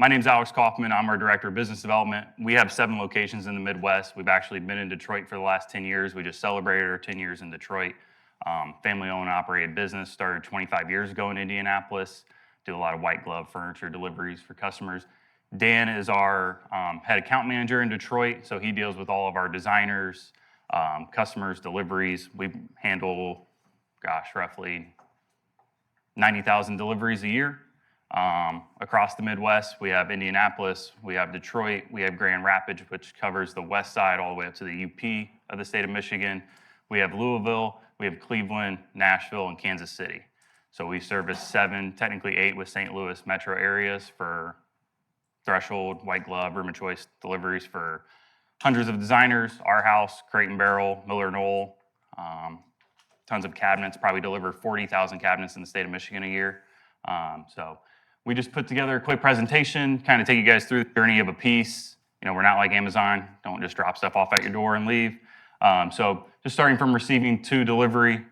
My name's Alex Kaufman. I'm our Director of Business Development. We have 7 locations in the Midwest. We've actually been in Detroit for the last 10 years. We just celebrated our 10 years in Detroit. Family-owned and operated business, started 25 years ago in Indianapolis. Do a lot of white glove furniture deliveries for customers. Dan is our head account manager in Detroit, so he deals with all of our designers, customers, deliveries. We handle, roughly 90,000 deliveries a year. Across the Midwest, we have Indianapolis, we have Detroit, we have Grand Rapids, which covers the west side all the way up to the UP of the state of Michigan. We have Louisville, we have Cleveland, Nashville, and Kansas City. So we service 7, technically 8 with St. Louis metro areas for threshold, white glove, room of choice deliveries for hundreds of designers, our house, Crate and Barrel, Miller Knoll, tons of cabinets, probably deliver 40,000 cabinets in the state of Michigan a year. So we just put together a quick presentation, kind of take you guys through the journey of a piece. You know, we're not like Amazon, don't just drop stuff off at your door and leave. So just starting from receiving to delivery,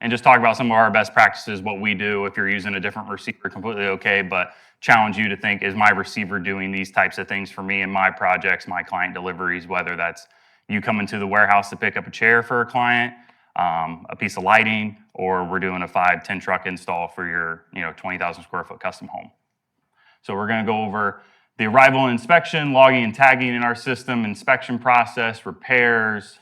and just talk about some of our best practices, what we do. If you're using a different receiver, completely okay, but challenge you to think, is my receiver doing these types of things for me in my projects, my client deliveries, whether that's you coming to the warehouse to pick up a chair for a client, a piece of lighting, or we're doing a 5-10 truck install for your 20,000 square foot custom home. So we're going to go over the arrival and inspection, logging and tagging in our system, inspection process, repairs,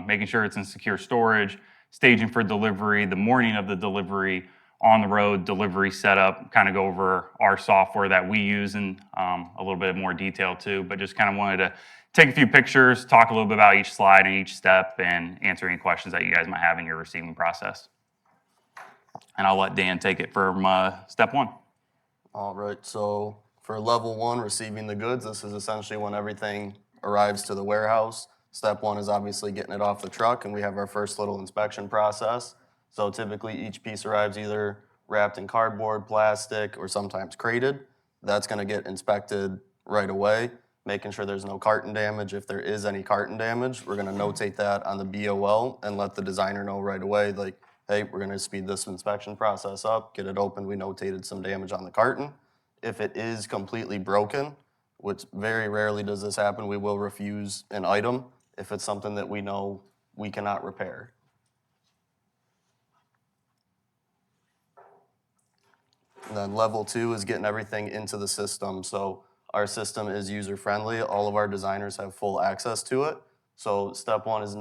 making sure it's in secure storage, staging for delivery, the morning of the delivery, on the road delivery setup, kind of go over our software that we use in a little bit more detail too, but just kind of wanted to take a few pictures, talk a little bit about each slide and each step, and answer any questions that you guys might have in your receiving process. And I'll let Dan take it from step 1. All right, so for level 1, receiving the goods, this is essentially when everything arrives to the warehouse. Step 1 is obviously getting it off the truck, and we have our first little inspection process. So typically each piece arrives either wrapped in cardboard, plastic, or sometimes crated. That's going to get inspected right away, making sure there's no carton damage. If there is any carton damage, we're going to notate that on the BOL and let the designer know right away, like, hey, we're going to speed this inspection process up, get it open. We notated some damage on the carton. If it is completely broken, which very rarely does this happen, we will refuse an item if it's something that we know we cannot repair. And then level 2 is getting everything into the system. So our system is user-friendly. All of our designers have full access to it. So step 1 is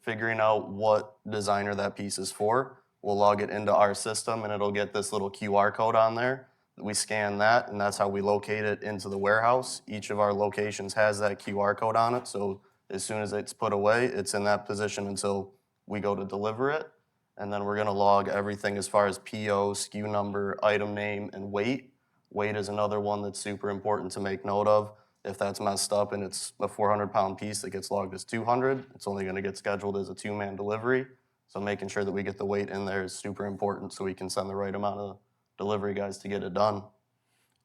figuring out what designer that piece is for. We'll log it into our system, and it'll get this little QR code on there. We scan that, and that's how we locate it into the warehouse. Each of our locations has that QR code on it, so as soon as it's put away, it's in that position until we go to deliver it. And then we're going to log everything as far as PO, SKU number, item name, and weight. Weight is another one that's super important to make note of. If that's messed up and it's a 400-pound piece that gets logged as 200, it's only going to get scheduled as a 2-man delivery. So making sure that we get the weight in there is super important so we can send the right amount of delivery guys to get it done.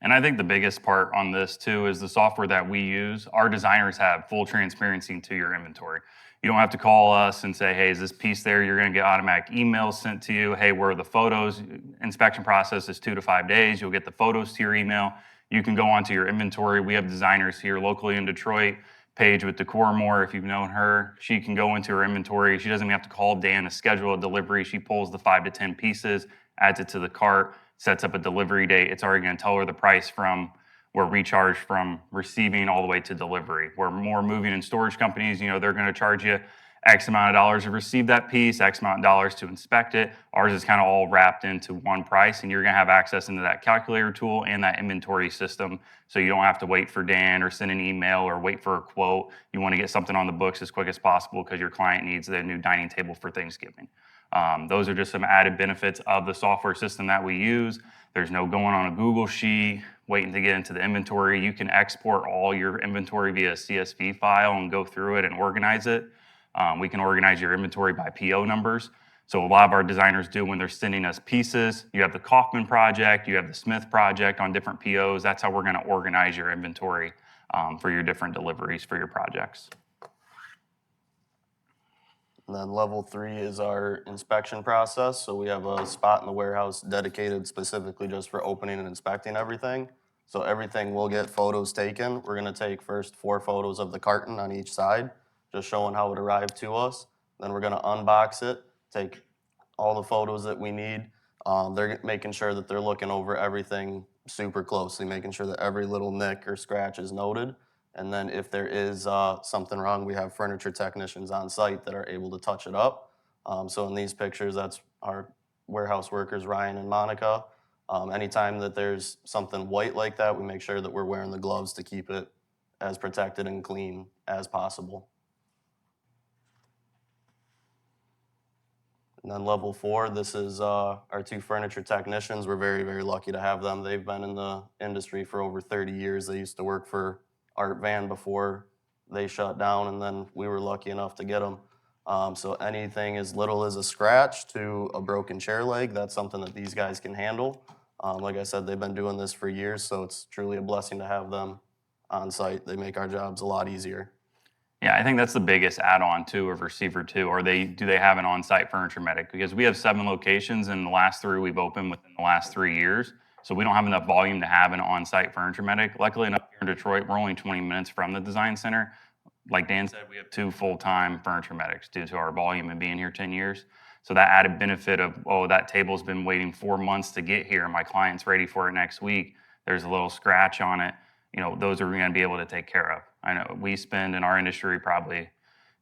And I think the biggest part on this too is the software that we use. Our designers have full transparency to your inventory. You don't have to call us and say, hey, is this piece there? You're going to get automatic emails sent to you. Hey, where are the photos? Inspection process is 2 to 5 days. You'll get the photos to your email. You can go onto your inventory. We have designers here locally in Detroit. Paige with Decor More, if you've known her, she can go into her inventory. She doesn't even have to call Dan to schedule a delivery. She pulls the 5 to 10 pieces, adds it to the cart, sets up a delivery date. It's already going to tell her the price from where we charge from receiving all the way to delivery. Where more moving and storage companies, they're going to charge you X amount of dollars to receive that piece, X amount of dollars to inspect it. Ours is kind of all wrapped into one price, and you're going to have access into that calculator tool and that inventory system, so you don't have to wait for Dan or send an email or wait for a quote. You want to get something on the books as quick as possible because your client needs their new dining table for Thanksgiving. Those are just some added benefits of the software system that we use. There's no going on a Google sheet, waiting to get into the inventory. You can export all your inventory via CSV file and go through it and organize it. We can organize your inventory by PO numbers. So a lot of our designers do when they're sending us pieces. You have the Kaufman project, you have the Smith project on different POs. That's how we're going to organize your inventory for your different deliveries for your projects. And then level 3 is our inspection process. So we have a spot in the warehouse dedicated specifically just for opening and inspecting everything. So everything will get photos taken. We're gonna take first 4 photos of the carton on each side, just showing how it arrived to us. Then we're gonna unbox it, take all the photos that we need. They're making sure that they're looking over everything super closely, making sure that every little nick or scratch is noted. And then if there is something wrong, we have furniture technicians on site that are able to touch it up. So in these pictures, that's our warehouse workers, Ryan and Monica. Anytime that there's something white like that, we make sure that we're wearing the gloves to keep it as protected and clean as possible. And then level 4, this is our 2 furniture technicians. We're very, very lucky to have them. They've been in the industry for over 30 years. They used to work for Art Van before they shut down, and then we were lucky enough to get them. So anything as little as a scratch to a broken chair leg, that's something that these guys can handle. Like I said, they've been doing this for years, so it's truly a blessing to have them on site. They make our jobs a lot easier. Yeah, I think that's the biggest add-on to a receiver too. Or do they have an on-site furniture medic? Because we have 7 locations, and the last 3 we've opened within the last 3 years. So we don't have enough volume to have an on-site furniture medic. Luckily enough, here in Detroit, we're only 20 minutes from the design center. Like Dan said, we have 2 full-time furniture medics due to our volume and being here 10 years. So that added benefit of, oh, that table's been waiting 4 months to get here, and my client's ready for it next week. There's a little scratch on it. Those are going to be able to take care of. I know we spend in our industry probably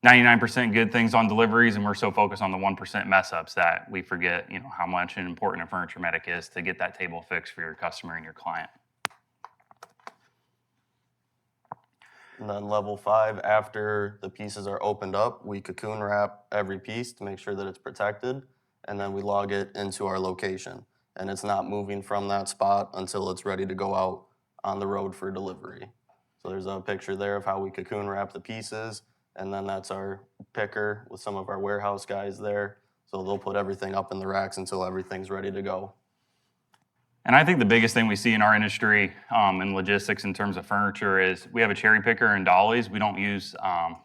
99% good things on deliveries, and we're so focused on the 1% mess ups that we forget, how much and important a furniture medic is to get that table fixed for your customer and your client. And then level 5, after the pieces are opened up, we cocoon wrap every piece to make sure that it's protected, and then we log it into our location. And it's not moving from that spot until it's ready to go out on the road for delivery. So there's a picture there of how we cocoon wrap the pieces, and then that's our picker with some of our warehouse guys there. So they'll put everything up in the racks until everything's ready to go. And I think the biggest thing we see in our industry in logistics in terms of furniture is we have a cherry picker and dollies. We don't use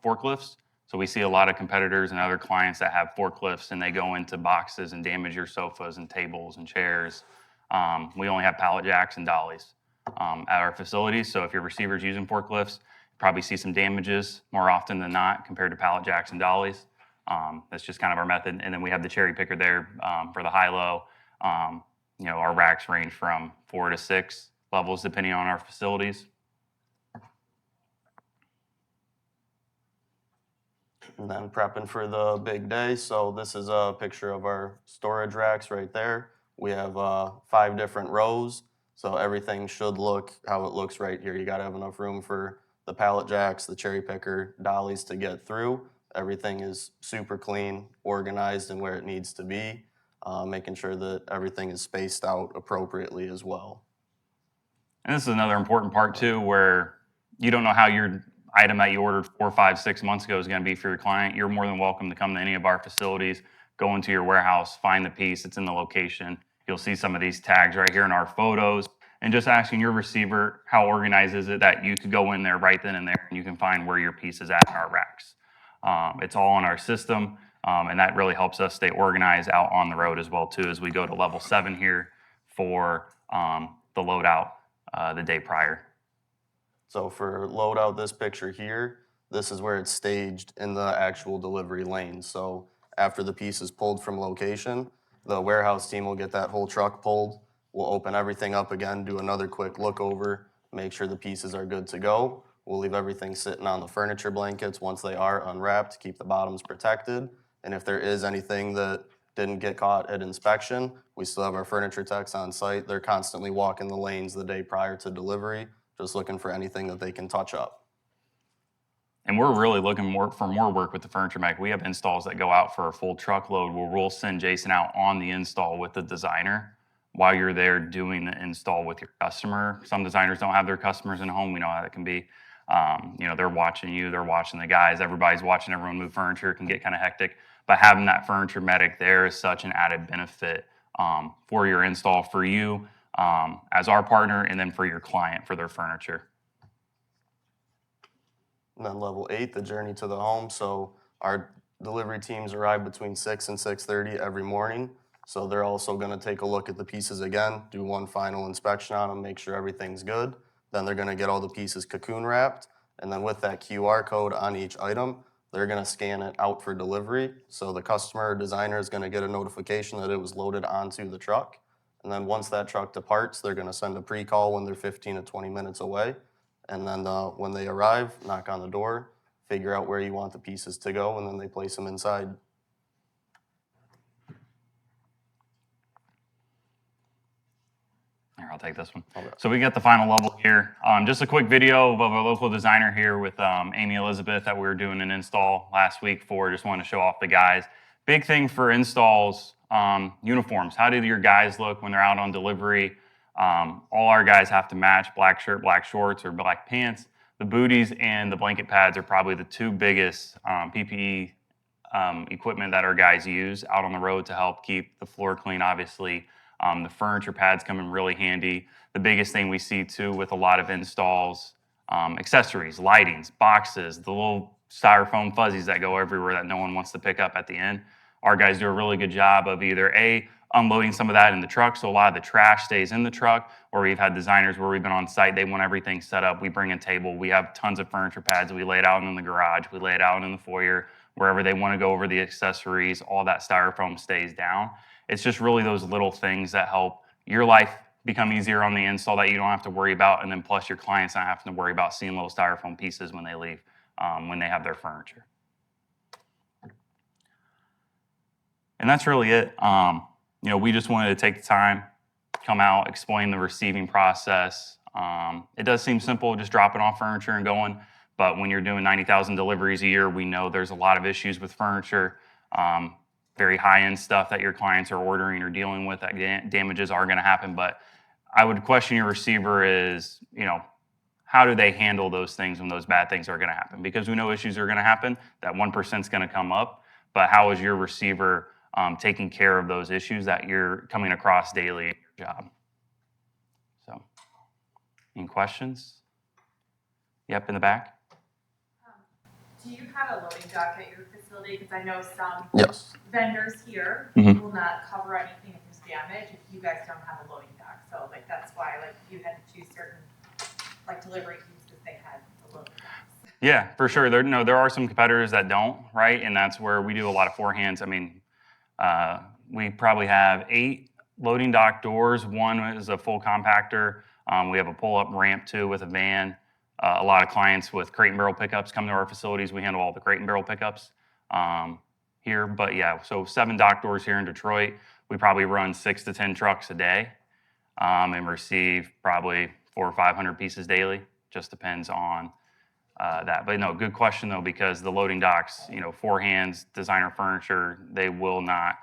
forklifts. So we see a lot of competitors and other clients that have forklifts, and they go into boxes and damage your sofas and tables and chairs. We only have pallet jacks and dollies at our facilities. So if your receiver's using forklifts, you probably see some damages more often than not compared to pallet jacks and dollies. That's just kind of our method. And then we have the cherry picker there for the high-low. Our racks range from 4 to 6 levels depending on our facilities. And then prepping for the big day. So this is a picture of our storage racks right there. We have 5 different rows. So everything should look how it looks right here. You gotta have enough room for the pallet jacks, the cherry picker, dollies to get through. Everything is super clean, organized and where it needs to be, making sure that everything is spaced out appropriately as well. And this is another important part too, where you don't know how your item that you ordered 4, 5, 6 months ago is going to be for your client. You're more than welcome to come to any of our facilities, go into your warehouse, find the piece. It's in the location. You'll see some of these tags right here in our photos, and just asking your receiver how organized is it that you could go in there right then and there, and you can find where your piece is at in our racks. It's all in our system, and that really helps us stay organized out on the road as well too, as we go to level 7 here for the loadout the day prior. So for load out this picture here, this is where it's staged in the actual delivery lane. So after the piece is pulled from location, the warehouse team will get that whole truck pulled. We'll open everything up again, do another quick look over, make sure the pieces are good to go. We'll leave everything sitting on the furniture blankets once they are unwrapped to keep the bottoms protected. And if there is anything that didn't get caught at inspection, we still have our furniture techs on site. They're constantly walking the lanes the day prior to delivery, just looking for anything that they can touch up. And we're really looking for more work with the furniture medic. We have installs that go out for a full truckload where we'll send Jason out on the install with the designer while you're there doing the install with your customer. Some designers don't have their customers in home. We know how that can be. They're watching you, they're watching the guys. Everybody's watching everyone move furniture. It can get kind of hectic. But having that furniture medic there is such an added benefit for your install, for you as our partner, and then for your client for their furniture. And then level 8, the journey to the home. So our delivery teams arrive between 6 and 6:30 every morning. So they're also going to take a look at the pieces again, do one final inspection on them, make sure everything's good. Then they're going to get all the pieces cocoon wrapped. And then with that QR code on each item, they're going to scan it out for delivery. So the customer or designer is going to get a notification that it was loaded onto the truck. And then once that truck departs, they're going to send a pre-call when they're 15 to 20 minutes away. And then when they arrive, knock on the door, figure out where you want the pieces to go, and then they place them inside. Here, I'll take this one. Okay. So we got the final level here. Just a quick video of a local designer here with Amy Elizabeth that we were doing an install last week for. Just want to show off the guys. Big thing for installs, uniforms. How do your guys look when they're out on delivery? All our guys have to match black shirt, black shorts, or black pants. The booties and the blanket pads are probably the two biggest PPE equipment that our guys use out on the road to help keep the floor clean, obviously. The furniture pads come in really handy. The biggest thing we see too with a lot of installs, accessories, lightings, boxes, the little styrofoam fuzzies that go everywhere that no one wants to pick up at the end. Our guys do a really good job of either unloading some of that in the truck, so a lot of the trash stays in the truck, or we've had designers where we've been on site, they want everything set up, we bring a table, we have tons of furniture pads, we lay it out in the garage, we lay it out in the foyer, wherever they want to go over the accessories, all that styrofoam stays down. It's just really those little things that help your life become easier on the install that you don't have to worry about, and then plus your clients not having to worry about seeing little styrofoam pieces when they leave, when they have their furniture. And that's really it. We just wanted to take the time, come out, explain the receiving process. It does seem simple, just dropping off furniture and going, but when you're doing 90,000 deliveries a year, we know there's a lot of issues with furniture. Very high-end stuff that your clients are ordering or dealing with that damages are going to happen. But I would question your receiver is, how do they handle those things when those bad things are going to happen? Because we know issues are going to happen, that 1% is going to come up, but how is your receiver taking care of those issues that you're coming across daily in your job? So, any questions? Yep, in the back. Do you have a loading dock at your facility? Because I know some Yes. vendors here Mhm. will not cover anything if there's damage if you guys don't have a loading dock. So that's why you had to choose certain delivery teams because they had a loading docks. Yeah, for sure. There are some competitors that don't, right? And that's where we do a lot of forehands. I mean, we probably have 8 loading dock doors. One is a full compactor. We have a pull-up ramp too with a van. A lot of clients with crate and barrel pickups come to our facilities. We handle all the crate and barrel pickups here. But yeah, so 7 dock doors here in Detroit. We probably run 6 to 10 trucks a day and receive probably 400 or 500 pieces daily. Just depends on that. But no, good question though, because the loading docks, forehands, designer furniture, they will not,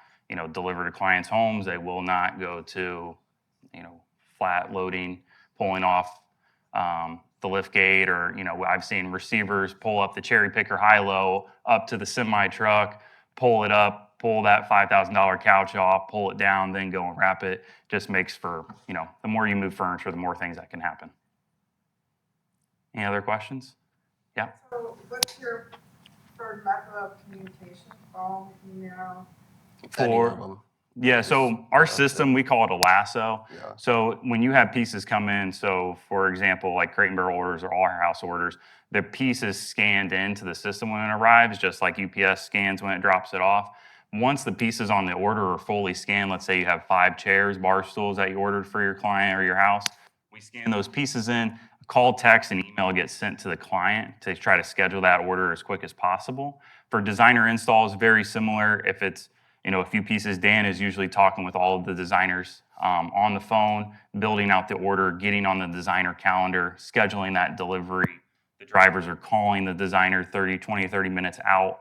deliver to clients' homes. They will not go to, flat loading, pulling off the lift gate, or I've seen receivers pull up the cherry picker high-low up to the semi truck, pull it up, pull that $5,000 couch off, pull it down, then go and wrap it. Just makes for, the more you move furniture, the more things that can happen. Any other questions? Yeah. So what's your preferred method of communication? Phone, email? Any of them. Yeah, so our system, we call it a lasso. Yeah. So when you have pieces come in, so for example, like crate and barrel orders or all our house orders, the piece is scanned into the system when it arrives, just like UPS scans when it drops it off. Once the pieces on the order are fully scanned, let's say you have 5 chairs, bar stools that you ordered for your client or your house, we scan those pieces in, a call, text, and email gets sent to the client to try to schedule that order as quick as possible. For designer installs, very similar. If it's a few pieces, Dan is usually talking with all of the designers on the phone, building out the order, getting on the designer calendar, scheduling that delivery. The drivers are calling the designer 30 minutes out.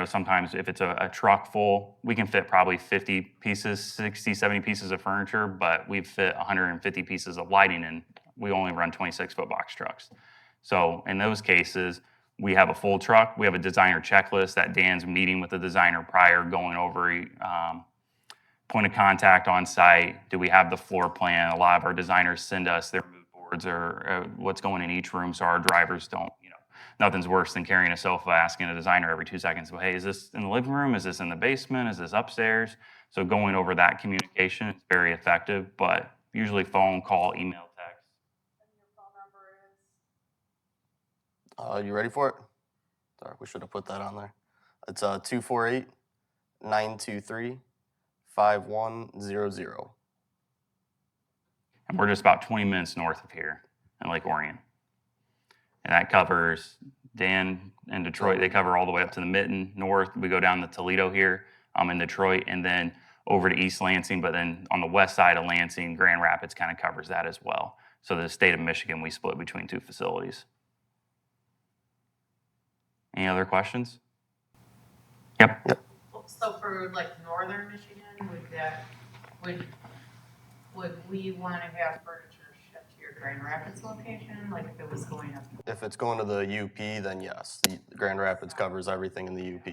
Sometimes if it's a truck full, we can fit probably 50 pieces, 60, 70 pieces of furniture, but we fit 150 pieces of lighting, and we only run 26-foot box trucks. So in those cases, we have a full truck. We have a designer checklist that Dan's meeting with the designer prior, going over point of contact on site. Do we have the floor plan? A lot of our designers send us their mood boards or what's going in each room, so our drivers don't, nothing's worse than carrying a sofa, asking a designer every 2 seconds, well, hey, is this in the living room? Is this in the basement? Is this upstairs? So going over that communication is very effective, but usually phone, call, email, text. And your phone number is? You ready for it? Sorry, we should have put that on there. It's 248-923-5100. And we're just about 20 minutes north of here in Lake Orion. And that covers Dan and Detroit. They cover all the way up to the Mitten, north. We go down to Toledo here in Detroit, and then over to East Lansing. But then on the west side of Lansing, Grand Rapids kind of covers that as well. So the state of Michigan, we split between 2 facilities. Any other questions? Yep. So for like northern Michigan, would we want to have furniture shipped to your Grand Rapids location, like if it was going up? If it's going to the UP, then yes, the Grand Rapids covers everything in the UP.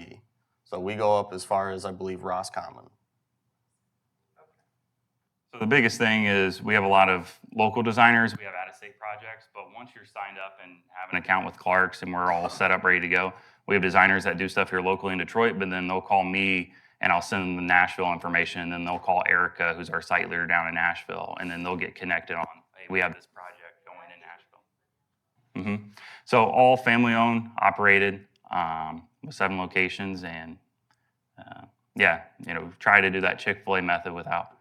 So we go up as far as, I believe, Roscommon. So the biggest thing is we have a lot of local designers. We have out-of-state projects, but once you're signed up and have an account with Clark's and we're all set up, ready to go, we have designers that do stuff here locally in Detroit, but then they'll call me and I'll send them the Nashville information, and then they'll call Erica, who's our site leader down in Nashville, and then they'll get connected on, hey, we have this project going in Nashville. So all family-owned, operated, with 7 locations, and try to do that Chick-fil-A method without,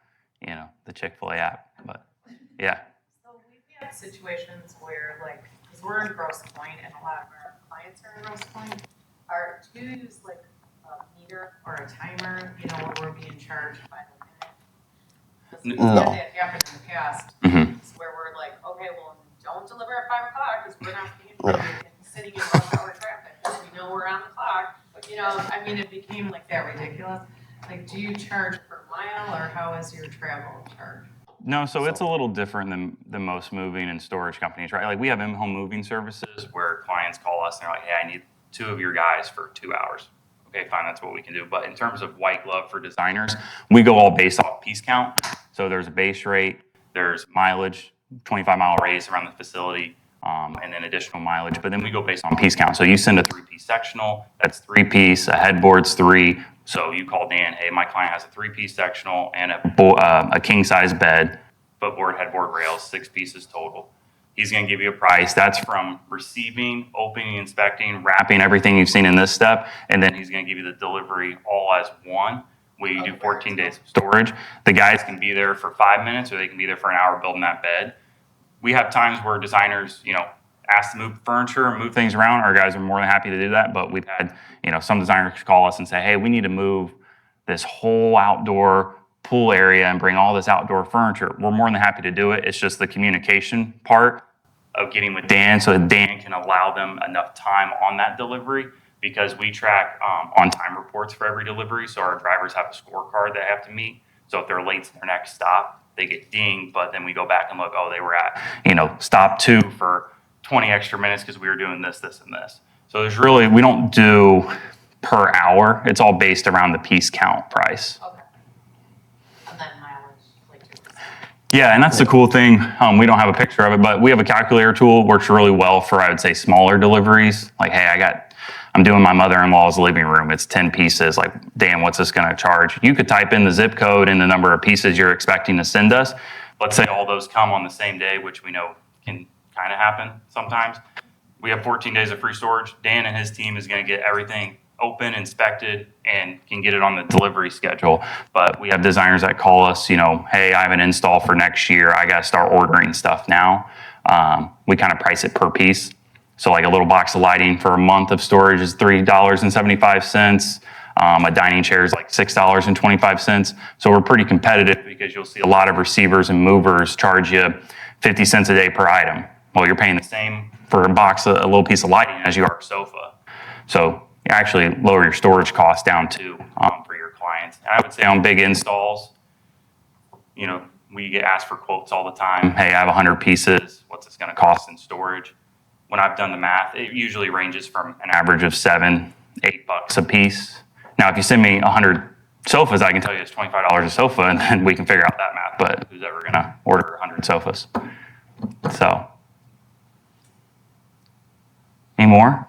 the Chick-fil-A app, but yeah. So we've had situations where, like, because we're in Grosse Pointe and a lot of our clients are in Grosse Pointe, do you use like a meter or a timer, where we're being charged by the minute? Because No. that happened in the past, where we're like, okay, well, don't deliver at 5 o'clock because we're not being sitting in rush hour traffic because we know we're on the clock. But it became like that ridiculous. Like, do you charge per mile, or how is your travel charge? No, so it's a little different than most moving and storage companies, right? Like we have in-home moving services where clients call us and they're like, hey, I need 2 of your guys for 2 hours. Okay, fine, that's what we can do. But in terms of white glove for designers, we go all based off piece count. So there's a base rate, there's mileage, 25-mile radius around the facility, and then additional mileage. But then we go based on piece count. So you send a 3-piece sectional, that's 3-piece, a headboard's 3. So you call Dan, hey, my client has a 3-piece sectional and a king-size bed, footboard, headboard, rails, 6 pieces total. He's going to give you a price. That's from receiving, opening, inspecting, wrapping, everything you've seen in this step, and then he's going to give you the delivery all as one. We do 14 days of storage. The guys can be there for 5 minutes, or they can be there for an hour building that bed. We have times where designers, ask to move furniture and move things around. Our guys are more than happy to do that, but we've had, some designers call us and say, hey, we need to move this whole outdoor pool area and bring all this outdoor furniture. We're more than happy to do it. It's just the communication part of getting with Dan so that Dan can allow them enough time on that delivery, because we track on-time reports for every delivery. So our drivers have a scorecard they have to meet. So if they're late to their next stop, they get dinged, but then we go back and look, they were at, stop 2 for 20 extra minutes because we were doing this, this, and this. So we don't do per hour. It's all based around the piece count price. Okay. And then mileage, like 2%. Yeah, and that's the cool thing. We don't have a picture of it, but we have a calculator tool. It works really well for, I would say, smaller deliveries. Like, hey, I'm doing my mother-in-law's living room. It's 10 pieces. Like, Dan, what's this going to charge? You could type in the zip code and the number of pieces you're expecting to send us. Let's say all those come on the same day, which we know can kind of happen sometimes. We have 14 days of free storage. Dan and his team is going to get everything open, inspected, and can get it on the delivery schedule. But we have designers that call us, hey, I have an install for next year. I got to start ordering stuff now. We kind of price it per piece. So like a little box of lighting for a month of storage is $3.75. A dining chair is like $6.25. So we're pretty competitive, because you'll see a lot of receivers and movers charge you 50 cents a day per item. Well, you're paying the same for a little piece of lighting as you are a sofa. So you actually lower your storage costs down too for your clients. And I would say on big installs, we get asked for quotes all the time. Hey, I have 100 pieces. What's this going to cost in storage? When I've done the math, it usually ranges from an average of $7-8 a piece. Now, if you send me 100 sofas, I can tell you it's $25 a sofa, and then we can figure out that math. But who's ever going to order 100 sofas? So. Any more?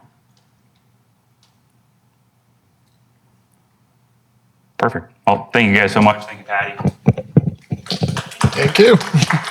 Perfect. Well, thank you guys so much. Thank you, Patty. Thank you.